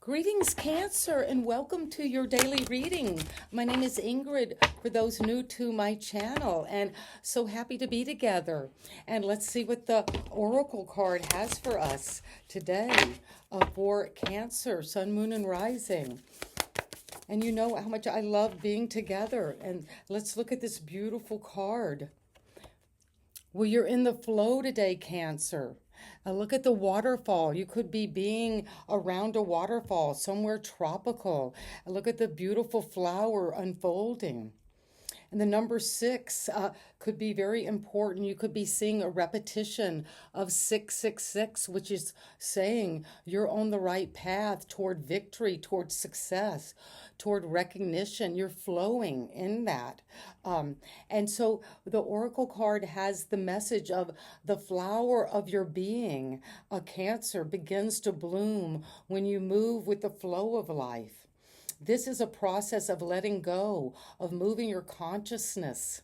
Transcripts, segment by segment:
Greetings, Cancer, and welcome to your daily reading. My name is Ingrid, for those new to my channel, and so happy to be together. And let's see what the Oracle card has for us today for Cancer, Sun, Moon, and Rising. And you know how much I love being together. And let's look at this beautiful card. Well, you're in the flow today, Cancer. Look at the waterfall. You could be being around a waterfall, somewhere tropical. Look at the beautiful flower unfolding. And the number six could be very important. You could be seeing a repetition of 666, which is saying you're on the right path toward victory, toward success, toward recognition. You're flowing in that. And so the Oracle card has the message of the flower of your being, a Cancer, begins to bloom when you move with the flow of life. This is a process of letting go, of moving your consciousness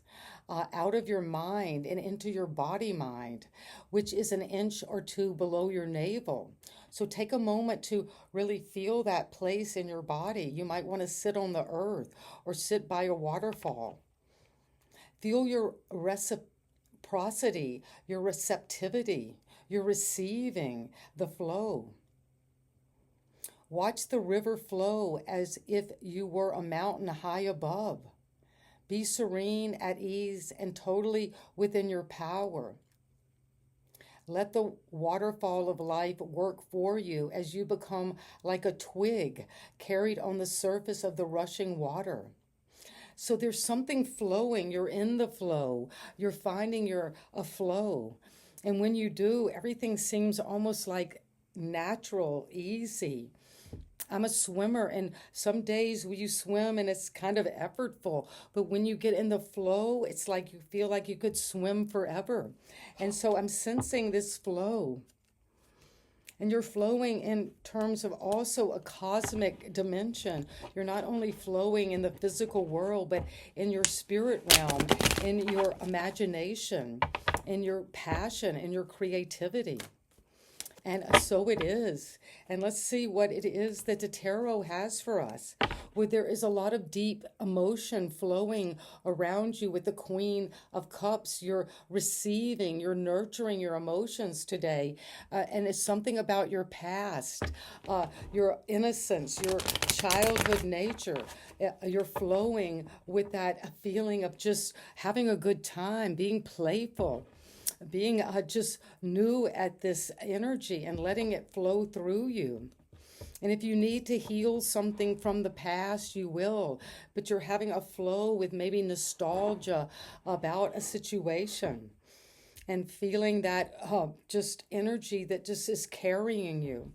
out of your mind and into your body mind, which is an inch or two below your navel. So take a moment to really feel that place in your body. You might want to sit on the earth or sit by a waterfall. Feel your reciprocity, your receptivity, your receiving the flow. Watch the river flow as if you were a mountain high above. Be serene, at ease, and totally within your power. Let the waterfall of life work for you as you become like a twig carried on the surface of the rushing water. So there's something flowing. You're in the flow. You're finding you're a flow. And when you do, everything seems almost like natural, easy. I'm a swimmer, and some days when you swim and it's kind of effortful, but when you get in the flow, it's like you feel like you could swim forever. And so I'm sensing this flow. And you're flowing in terms of also a cosmic dimension. You're not only flowing in the physical world, but in your spirit realm, in your imagination, in your passion, in your creativity. And so it is. And let's see what it is that the tarot has for us. Where there is a lot of deep emotion flowing around you with the Queen of Cups. You're receiving, you're nurturing your emotions today. And it's something about your past, your innocence, your childhood nature. You're flowing with that feeling of just having a good time, being playful, being just new at this energy and letting it flow through you. And if you need to heal something from the past, you will. But you're having a flow with maybe nostalgia about a situation and feeling that just energy that just is carrying you.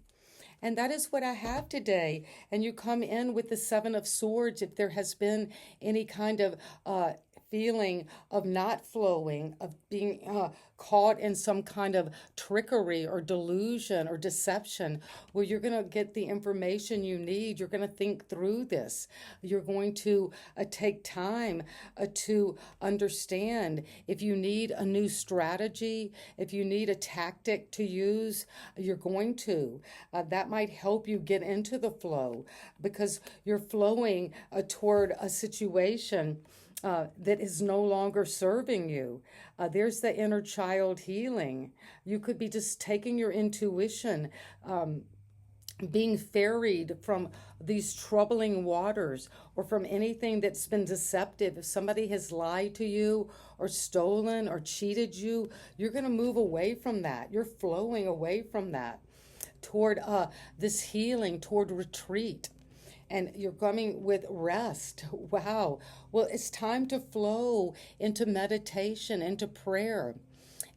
And that is what I have today. And you come in with the Seven of Swords if there has been any kind of feeling of not flowing, of being caught in some kind of trickery or delusion or deception, where you're going to get the information you need. You're going to think through this. You're going to take time to understand if you need a new strategy, if you need a tactic to use, you're going to. That might help you get into the flow because you're flowing toward a situation that is no longer serving you. There's the inner child healing. You could be just taking your intuition, being ferried from these troubling waters or from anything that's been deceptive. If somebody has lied to you or stolen or cheated you, you're going to move away from that. You're flowing away from that toward this healing, toward retreat. And you're coming with rest. Wow. Well, it's time to flow into meditation, into prayer.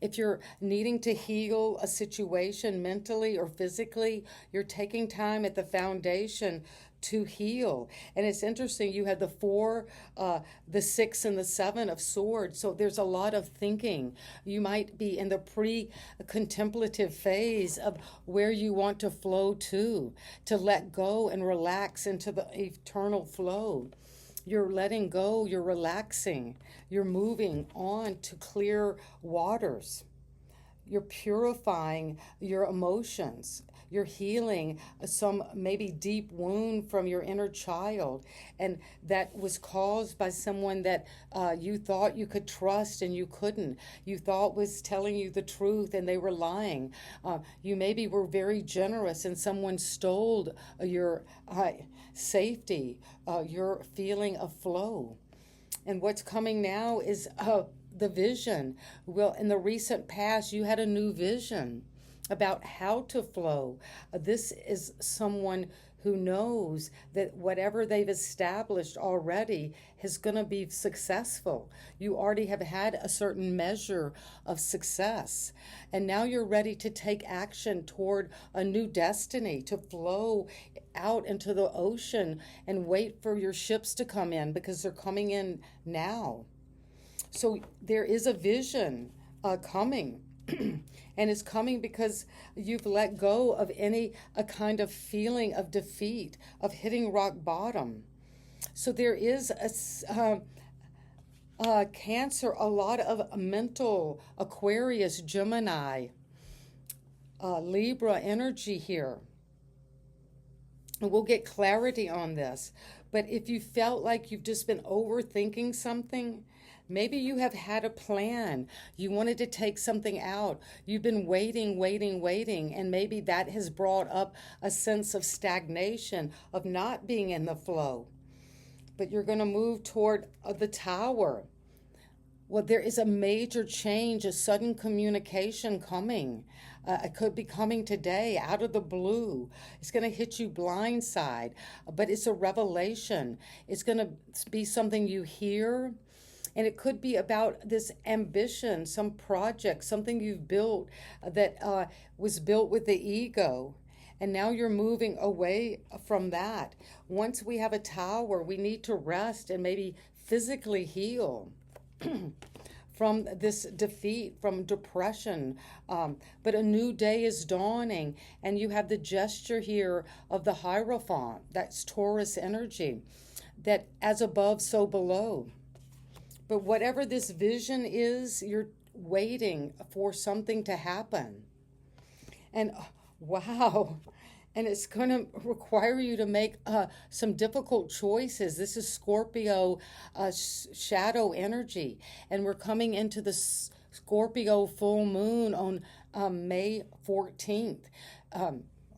If you're needing to heal a situation mentally or physically, you're taking time at the foundation to heal. And it's interesting, you had the four, the six, and the seven of swords. So there's a lot of thinking. You might be in the pre-contemplative phase of where you want to flow to let go and relax into the eternal flow. You're letting go, you're relaxing, you're moving on to clear waters. You're purifying your emotions. you're healing some maybe deep wound from your inner child, and that was caused by someone that you thought you could trust and you couldn't. You thought was telling you the truth and they were lying. You maybe were very generous and someone stole your safety, your feeling of flow. And what's coming now is the vision. Well, in the recent past, you had a new vision about how to flow. This is someone who knows that whatever they've established already is going to be successful. You already have had a certain measure of success. And now you're ready to take action toward a new destiny, to flow out into the ocean and wait for your ships to come in because they're coming in now. So there is a vision coming. And it's coming because you've let go of any a kind of feeling of defeat, of hitting rock bottom. So there is a Cancer, a lot of mental, Aquarius, Gemini, Libra energy here. And we'll get clarity on this. But if you felt like you've just been overthinking something, maybe you have had a plan. You wanted to take something out. You've been waiting, and maybe that has brought up a sense of stagnation, of not being in the flow. But you're going to move toward the Tower. Well, there is a major change, a sudden communication coming. It could be coming today out of the blue. It's going to hit you blindside, but it's a revelation. It's going to be something you hear. And it could be about this ambition, some project, something you've built that was built with the ego. And now you're moving away from that. Once we have a Tower, we need to rest and maybe physically heal from this defeat, from depression. But a new day is dawning, and you have the gesture here of the Hierophant. That's Taurus energy, that as above, so below. But whatever this vision is, you're waiting for something to happen. And wow, and it's going to require you to make some difficult choices. This is Scorpio shadow energy, and we're coming into the Scorpio full moon on May 14th.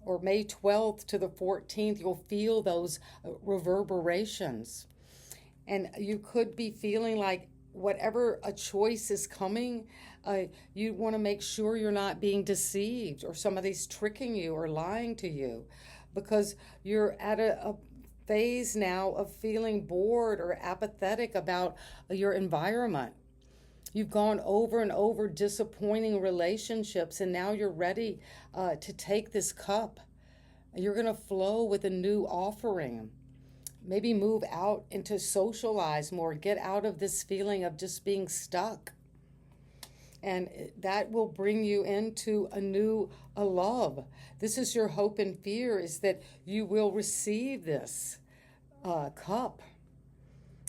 Or May 12th to the 14th, you'll feel those reverberations. And you could be feeling like whatever a choice is coming, you want to make sure you're not being deceived or somebody's tricking you or lying to you, because you're at a phase now of feeling bored or apathetic about your environment. You've gone over and over disappointing relationships, and now you're ready to take this cup. You're going to flow with a new offering. Maybe move out and to socialize more, get out of this feeling of just being stuck. And that will bring you into a love. This is your hope and fear, is that you will receive this cup.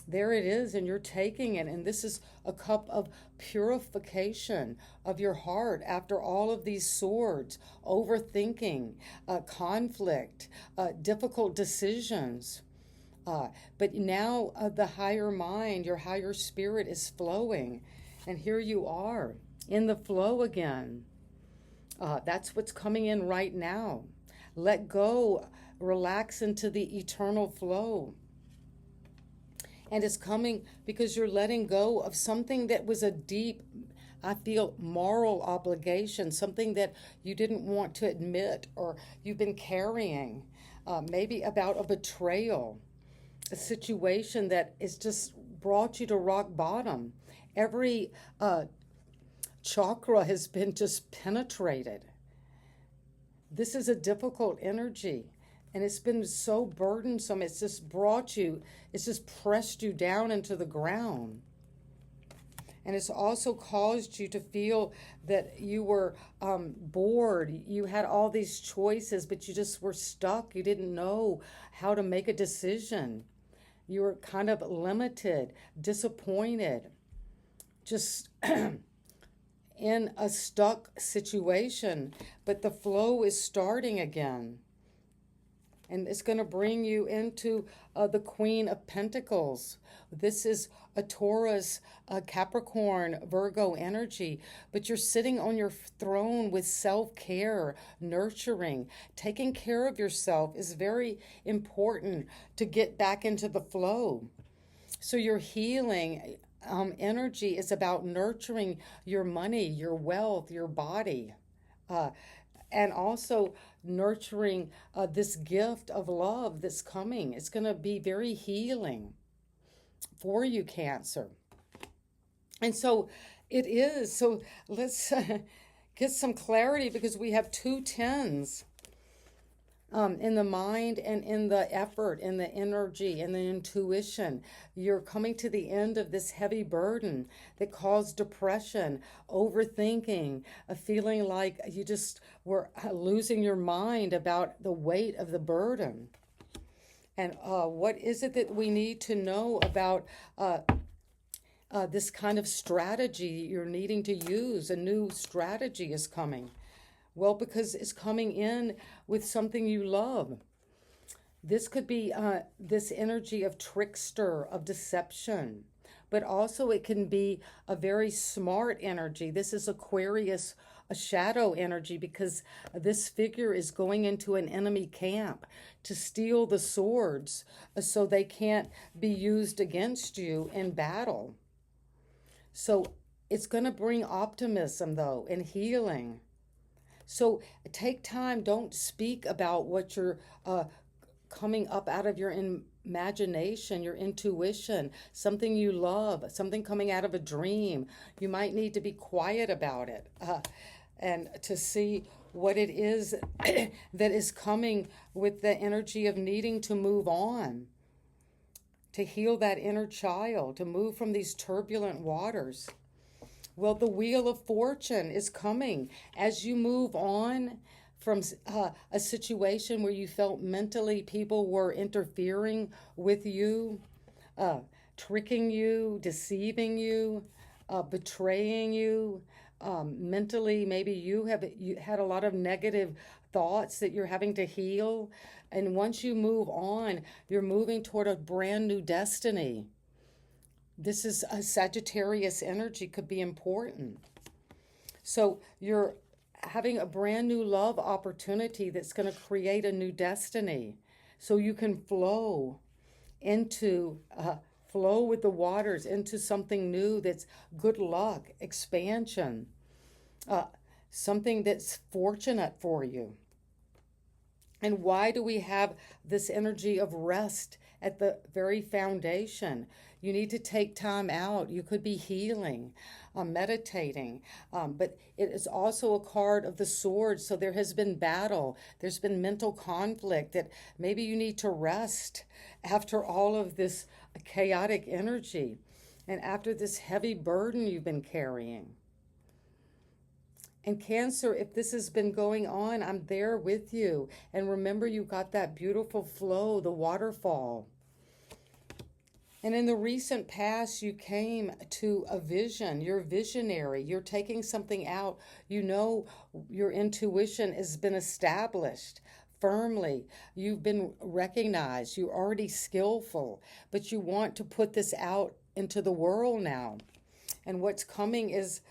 There it is, and you're taking it. And this is a cup of purification of your heart after all of these swords, overthinking, conflict, difficult decisions. But now the higher mind, your higher spirit is flowing. And here you are in the flow again. That's what's coming in right now. Let go, relax into the eternal flow. And it's coming because you're letting go of something that was a deep, I feel, moral obligation, something that you didn't want to admit or you've been carrying, maybe about a betrayal. A situation that has just brought you to rock bottom. Every chakra has been just penetrated. This is a difficult energy, and it's been so burdensome. It's just it's just pressed you down into the ground. And it's also caused you to feel that you were bored. You had all these choices, but you just were stuck. You didn't know how to make a decision. You were kind of limited, disappointed, just in a stuck situation, but the flow is starting again. And it's going to bring you into the Queen of Pentacles. This is a Taurus, Capricorn, Virgo energy, but you're sitting on your throne with self-care, nurturing. Taking care of yourself is very important to get back into the flow. So your healing energy is about nurturing your money, your wealth, your body. Uh, and also nurturing this gift of love that's coming. It's going to be very healing for you, Cancer. And so it is. So let's get some clarity, because we have two tens in the mind and in the effort, in the energy, and the intuition. You're coming to the end of this heavy burden that caused depression, overthinking, a feeling like you just were losing your mind about the weight of the burden. And what is it that we need to know about this kind of strategy you're needing to use? A new strategy is coming. Well, because it's coming in with something you love. This could be this energy of trickster, of deception, but also it can be a very smart energy. This is Aquarius, a shadow energy, because this figure is going into an enemy camp to steal the swords so they can't be used against you in battle. So it's going to bring optimism, though, and healing. So take time. Don't speak about what you're coming up out of your imagination, your intuition, something you love, something coming out of a dream. You might need to be quiet about it and to see what it is that is coming with the energy of needing to move on, to heal that inner child, to move from these turbulent waters. Well, the Wheel of Fortune is coming as you move on from a situation where you felt mentally people were interfering with you, tricking you, deceiving you, betraying you. Mentally, maybe you had a lot of negative thoughts that you're having to heal. And once you move on, you're moving toward a brand new destiny. This is a Sagittarius energy, could be important. So you're having a brand new love opportunity that's going to create a new destiny. So you can flow with the waters into something new that's good luck, expansion, something that's fortunate for you. And why do we have this energy of rest at the very foundation? You need to take time out. You could be healing, meditating, but it is also a card of the swords. So there has been battle. There's been mental conflict that maybe you need to rest after all of this chaotic energy and after this heavy burden you've been carrying. And Cancer, if this has been going on, I'm there with you. And remember, you got that beautiful flow, the waterfall. And in the recent past, you came to a vision. You're visionary. You're taking something out. You know your intuition has been established firmly. You've been recognized. You're already skillful. But you want to put this out into the world now. And what's coming is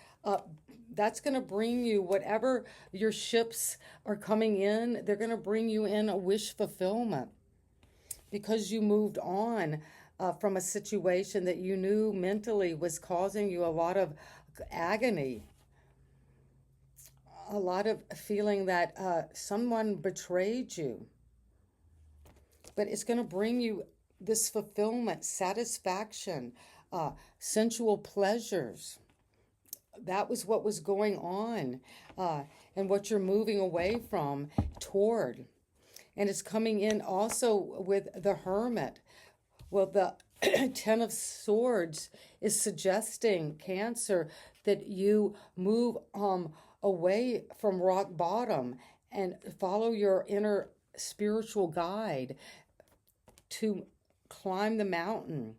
that's going to bring you whatever your ships are coming in. They're going to bring you in a wish fulfillment because you moved on from a situation that you knew mentally was causing you a lot of agony, a lot of feeling that someone betrayed you. But it's going to bring you this fulfillment, satisfaction, sensual pleasures. That was what was going on and what you're moving away from toward. And it's coming in also with the Hermit. Well, the Ten of Swords is suggesting, Cancer, that you move away from rock bottom and follow your inner spiritual guide to climb the mountain.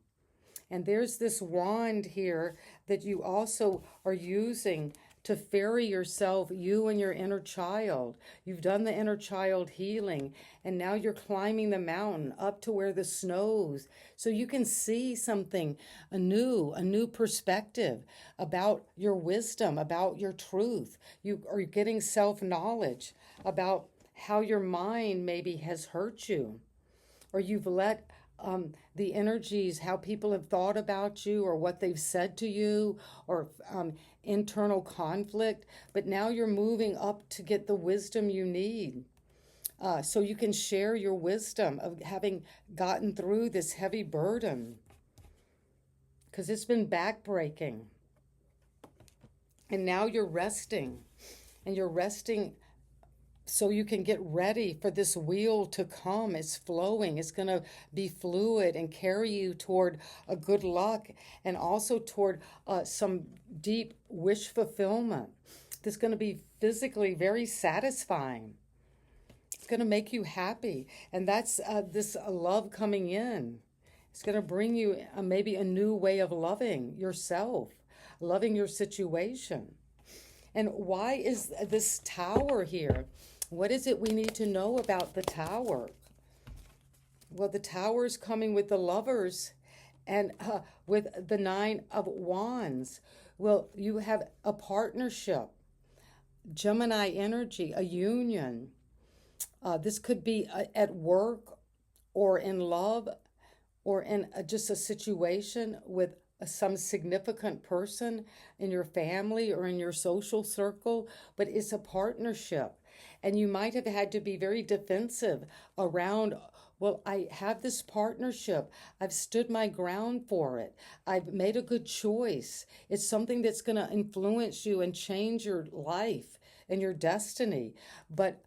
And there's this wand here that you also are using to ferry yourself, you and your inner child. You've done the inner child healing, and now you're climbing the mountain up to where the snow's, so you can see something a new perspective about your wisdom, about your truth. You are getting self-knowledge about how your mind maybe has hurt you, or you've let the energies, how people have thought about you or what they've said to you, or internal conflict. But now you're moving up to get the wisdom you need. So you can share your wisdom of having gotten through this heavy burden, because it's been backbreaking. And now you're resting, and you're resting so you can get ready for this wheel to come. It's flowing. It's going to be fluid and carry you toward a good luck, and also toward some deep wish fulfillment. This is going to be physically very satisfying. It's going to make you happy. And that's this love coming in. It's going to bring you maybe a new way of loving yourself, loving your situation. And why is this tower here? What is it we need to know about the tower? Well, the tower is coming with the lovers and with the 9 of Wands. Well, you have a partnership, Gemini energy, a union. This could be at work or in love or in just a situation with some significant person in your family or in your social circle, but it's a partnership. And you might have had to be very defensive around, well, I have this partnership. I've stood my ground for it. I've made a good choice. It's something that's going to influence you and change your life and your destiny. But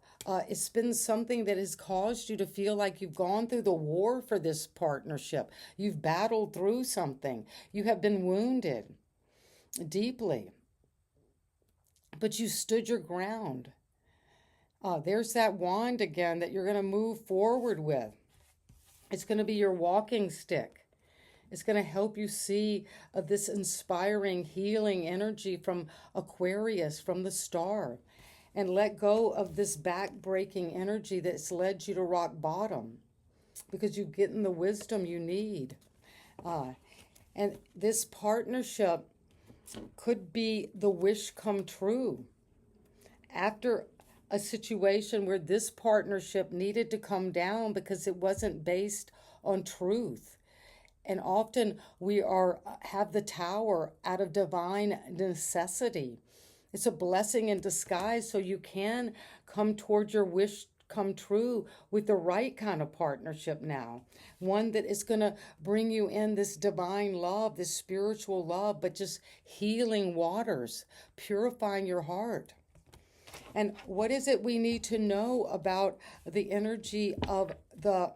it's been something that has caused you to feel like you've gone through the war for this partnership. You've battled through something. You have been wounded deeply, but you stood your ground. There's that wand again that you're going to move forward with. It's going to be your walking stick. It's going to help you see this inspiring, healing energy from Aquarius, from the star, and let go of this back-breaking energy that's led you to rock bottom, because you're getting the wisdom you need. And this partnership could be the wish come true. After a situation where this partnership needed to come down because it wasn't based on truth. And often we have the tower out of divine necessity. It's a blessing in disguise, so you can come toward your wish come true with the right kind of partnership now. One that is going to bring you in this divine love, this spiritual love, but just healing waters, purifying your heart. And what is it we need to know about the energy of the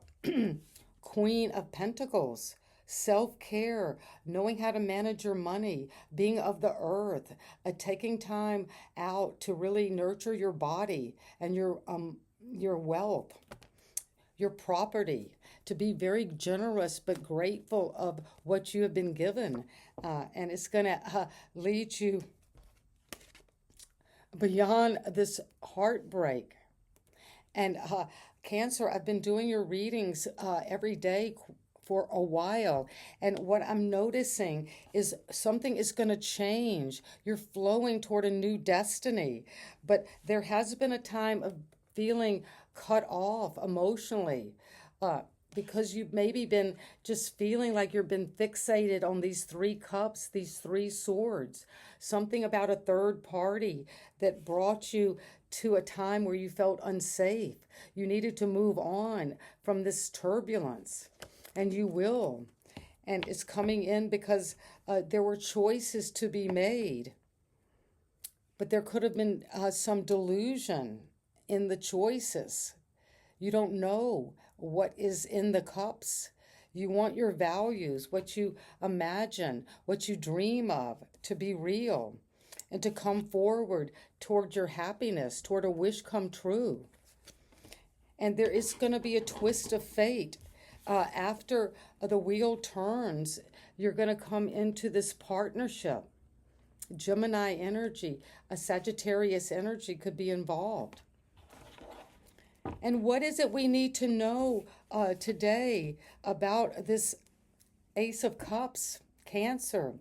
Queen of Pentacles? Self-care, knowing how to manage your money, being of the earth, taking time out to really nurture your body and your wealth, your property, to be very generous but grateful of what you have been given. And it's going to lead you beyond this heartbreak. And Cancer, I've been doing your readings every day for a while, and what I'm noticing is something is going to change. You're flowing toward a new destiny, but there has been a time of feeling cut off emotionally, because you've maybe been just feeling like you've been fixated on these 3 cups, these 3 swords, something about a third party that brought you to a time where you felt unsafe. You needed to move on from this turbulence, and you will. And it's coming in because there were choices to be made, but there could have been some delusion in the choices. You don't know what is in the cups. You want your values, what you imagine, what you dream of, to be real and to come forward toward your happiness, toward a wish come true. And there is going to be a twist of fate. After the wheel turns, you're going to come into this partnership. Gemini energy, a Sagittarius energy could be involved. And what is it we need to know today about this Ace of Cups, Cancer,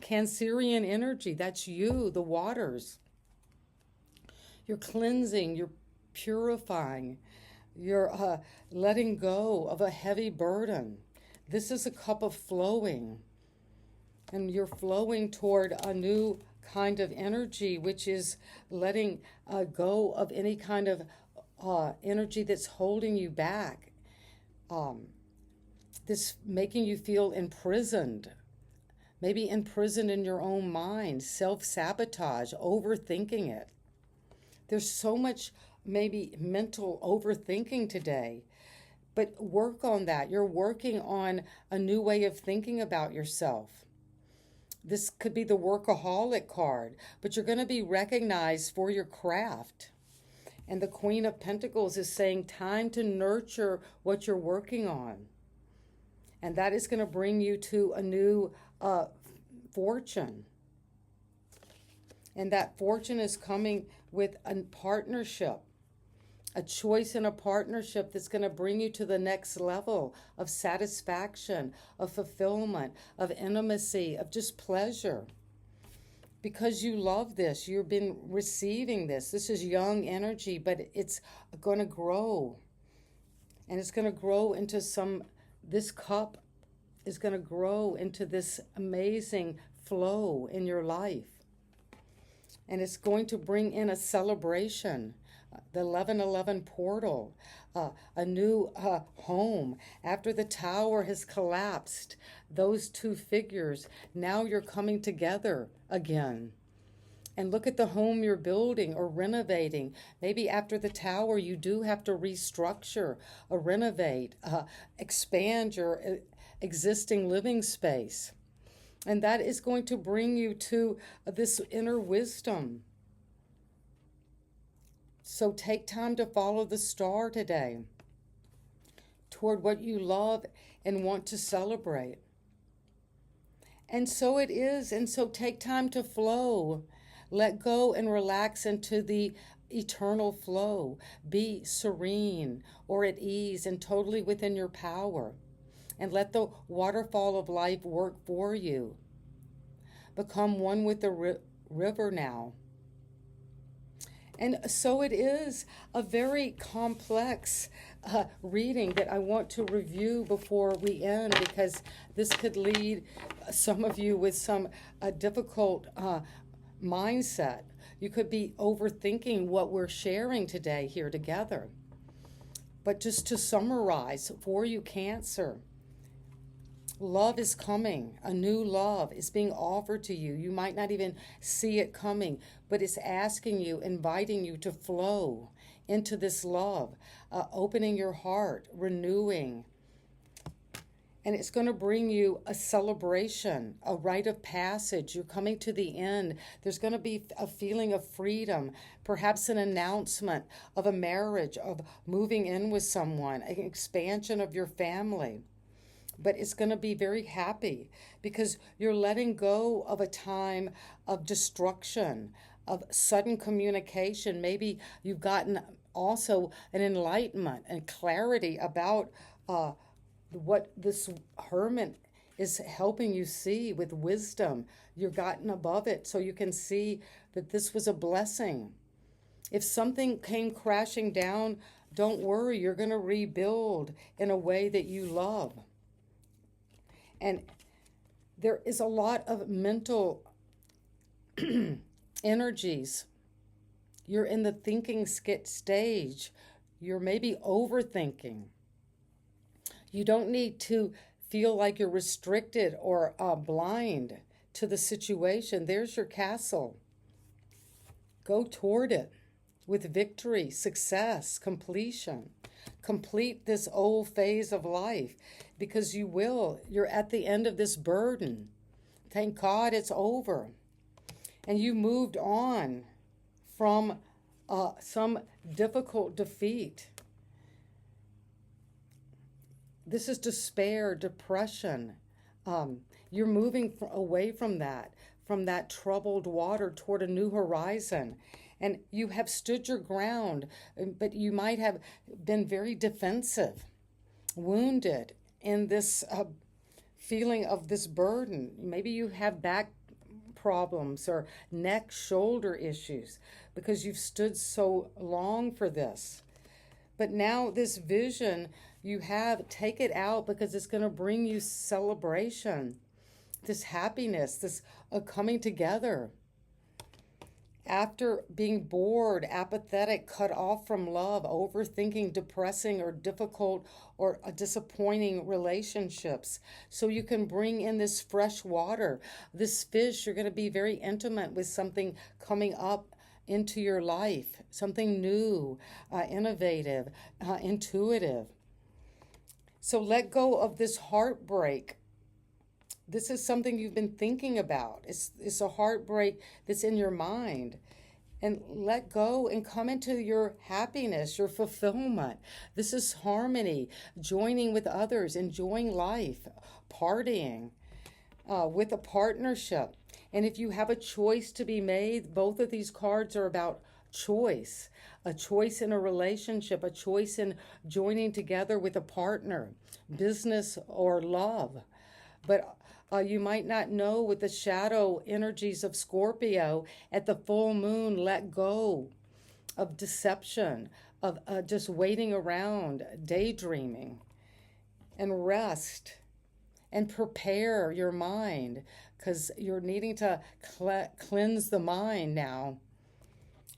Cancerian energy? That's you, the waters. You're cleansing, you're purifying, you're letting go of a heavy burden. This is a cup of flowing, and you're flowing toward a new kind of energy, which is letting go of any kind of energy that's holding you back, this making you feel imprisoned, maybe imprisoned in your own mind, self-sabotage, overthinking it. There's so much maybe mental overthinking today, but work on that. You're working on a new way of thinking about yourself. This could be the workaholic card, but you're going to be recognized for your craft. And the Queen of Pentacles is saying time to nurture what you're working on. And that is going to bring you to a new fortune. And that fortune is coming with a partnership, a choice in a partnership that's going to bring you to the next level of satisfaction, of fulfillment, of intimacy, of just pleasure. Because you love this, you've been receiving this. This is young energy, but it's going to grow. And it's going to grow into this cup is going to grow into this amazing flow in your life. And it's going to bring in a celebration, the 1111 portal, a new home. After the tower has collapsed, those two figures, now you're coming together again. And look at the home you're building or renovating. Maybe after the tower, you do have to restructure or renovate, expand your existing living space. And that is going to bring you to this inner wisdom. So take time to follow the star today toward what you love and want to celebrate. And so it is. And so take time to flow. Let go and relax into the eternal flow. Be serene or at ease and totally within your power. And let the waterfall of life work for you. Become one with the river now. And so it is a very complex reading that I want to review before we end, because this could lead some of you with some difficult mindset. You could be overthinking what we're sharing today here together. But just to summarize for you, Cancer, love is coming. A new love is being offered to you. You might not even see it coming, but it's asking you, inviting you to flow into this love, opening your heart, renewing. And it's going to bring you a celebration, a rite of passage. You're coming to the end. There's going to be a feeling of freedom, perhaps an announcement of a marriage, of moving in with someone, an expansion of your family. But it's going to be very happy because you're letting go of a time of destruction, of sudden communication. Maybe you've gotten also an enlightenment and clarity about what this Hermit is helping you see with wisdom. You've gotten above it so you can see that this was a blessing. If something came crashing down, don't worry, you're going to rebuild in a way that you love. And there is a lot of mental energies. You're in the thinking stage. You're maybe overthinking. You don't need to feel like you're restricted or blind to the situation. There's your castle. Go toward it with victory, success, completion. Complete this old phase of life, because you will. You're at the end of this burden. Thank God it's over. And you moved on from some difficult defeat. This is despair, depression. You're moving away from that, from that troubled water toward a new horizon. And you have stood your ground, but you might have been very defensive, wounded in this feeling of this burden. Maybe you have back problems or neck, shoulder issues because you've stood so long for this. But now this vision you have, take it out because it's going to bring you celebration, this happiness, this coming together. After being bored, apathetic, cut off from love, overthinking, depressing, or difficult or disappointing relationships. So you can bring in this fresh water, this fish. You're going to be very intimate with something coming up into your life, something new, innovative, intuitive. So let go of this heartbreak. This is something you've been thinking about. It's a heartbreak that's in your mind. And let go and come into your happiness, your fulfillment. This is harmony, joining with others, enjoying life, partying, with a partnership. And if you have a choice to be made, both of these cards are about choice. A choice in a relationship, a choice in joining together with a partner, business or love. But you might not know with the shadow energies of Scorpio at the full moon, let go of deception, of just waiting around, daydreaming, and rest and prepare your mind because you're needing to cleanse the mind now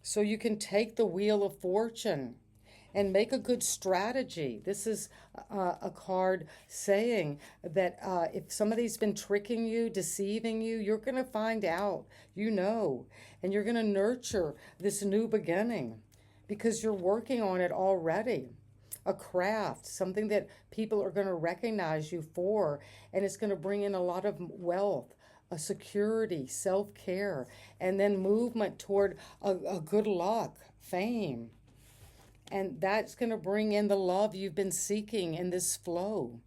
so you can take the wheel of fortune and make a good strategy. This is a card saying that if somebody's been tricking you, deceiving you, you're going to find out, and you're going to nurture this new beginning because you're working on it already. A craft, something that people are going to recognize you for, and it's going to bring in a lot of wealth, a security, self-care, and then movement toward a good luck, fame. And that's going to bring in the love you've been seeking in this flow.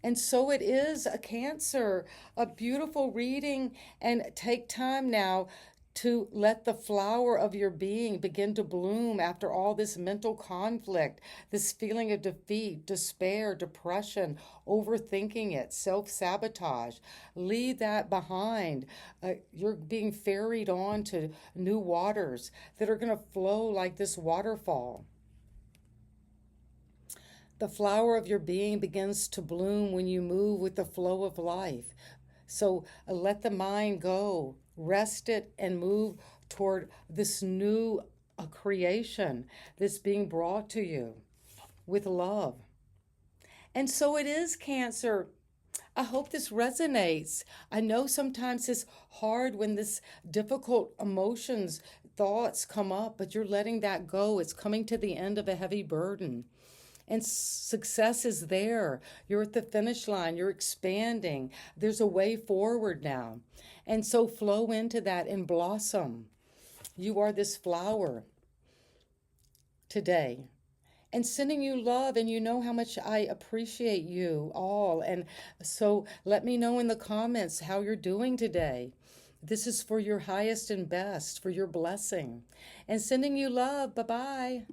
And so it is a Cancer, a beautiful reading. And take time now to let the flower of your being begin to bloom after all this mental conflict, this feeling of defeat, despair, depression, overthinking it, self-sabotage. Leave that behind. You're being ferried on to new waters that are going to flow like this waterfall. The flower of your being begins to bloom when you move with the flow of life. So let the mind go, rest it, and move toward this new creation that's being brought to you with love. And so it is, Cancer. I hope this resonates. I know sometimes it's hard when this difficult emotions, thoughts come up, but you're letting that go. It's coming to the end of a heavy burden. And success is there. You're at the finish line. You're expanding. There's a way forward now. And so flow into that and blossom. You are this flower today. And sending you love, and you know how much I appreciate you all. And so let me know in the comments how you're doing today. This is for your highest and best, for your blessing. And sending you love. Bye-bye.